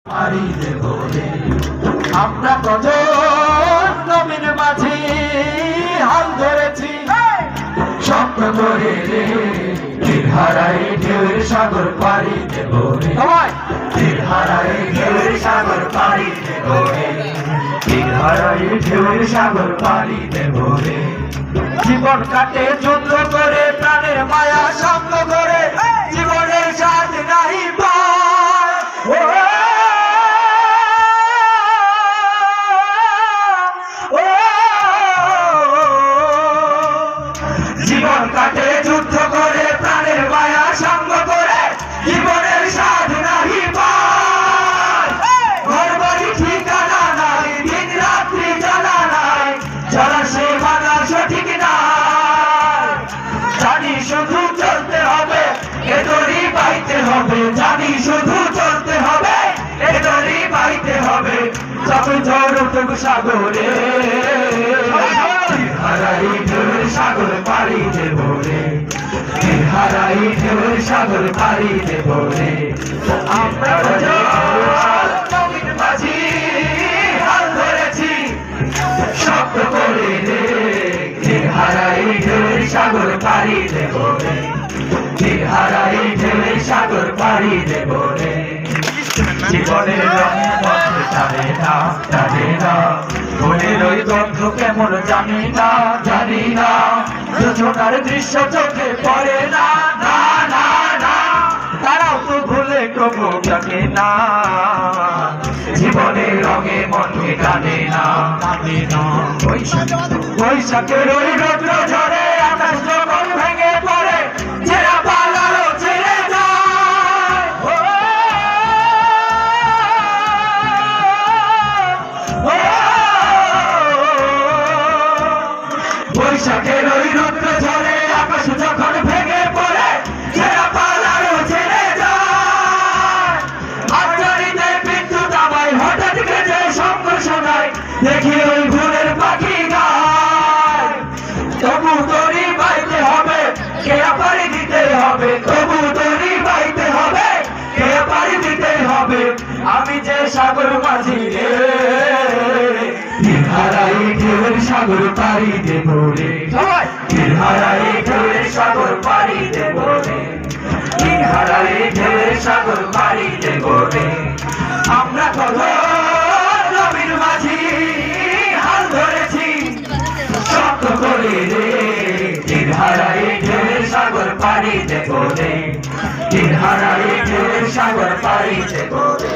পাড়ি দেব রে আমরা কজন নবীন মাঝি হাল ধরেছি স্বপ্ন করে রে তীর হারাই ঢেউয়ের সাগর পাড়ি দেব রে তীর হারাই ঢেউয়ের সাগর পাড়ি দেব রে তীর হারাই ঢেউয়ের সাগর পাড়ি দেব রে জীবন কাটে যুদ্ধ করে প্রাণের মায়া সঙ্গ করে জীবনের স্বাদ নাহি পায় জীবন কাটে যুদ্ধ করে প্রাণের মায়া সঙ্গ করে জীবনের স্বাদ নাহি পায় ঘর বাড়ি ঠিকানা নাই দিন রাত্রি জানা নাই যারা সে মানা সঠিক নাই জানি শুধু চলতে হবে এ দড়ি বাইতে হবে জানি শুধু চলতে হবে এ দড়ি বাইতে হবে যখন ঝড় উঠুক সাগরে হারাই ঢেউয়ের সাগর পাড়ি দেব রে হারাই ঢেউয়ের সাগর পাড়ি দেব রে আমরা নবীন মাঝি হাল ধরেছি শব্দ করে রে হারাই ঢেউয়ের সাগর পাড়ি দেব রে হারাই ঢেউয়ের সাগর পাড়ি দেব রে জীবনের রঙে মধ্যে জানে না জানে না মনের ওই গন্ধ কেমন জানি না জানি না যোজনার দৃশ্য চোখে পড়ে না না না না তারাও তো ভুলে কবু ডাকে না জীবনের রঙে মনকে টানে না টানে না বৈশাখের ওই রৌদ্র ঝরে আকাশ যখন ভেঙে পড়ে ছেঁড়া পালারও ছেড়ে যায় বৈশাখের ওই রৌদ্র ঝরে আকাশ যখন ভেঙে পড়ে ছেঁড়া পালারও ছেড়ে যায় আচারিতে বিদ্যুৎ আমায় হঠাৎ গেছে শঙ্খ শোনায় দেখি ওই ভোরের পাখি গায় তবু দড়ি বাইতে হবে কে পাড়ি দিতে হবে তবু দড়ি বাইতে হবে কে পাড়ি দিতে হবে আমি যে সাগর মাঝি রে হারাই ঢেউয়ের সাগর পাড়ি দেব রে হারাই ঢেউয়ের সাগর পাড়ি দেব রে হারাই ঢেউয়ের সাগর পাড়ি দেব রে আমরা কত নবীন মাঝি হাল ধরেছি শক্ত করে রে হারাই ঢেউয়ের সাগর পাড়ি দেব রে হারাই ঢেউয়ের সাগর পাড়ি দেব রে।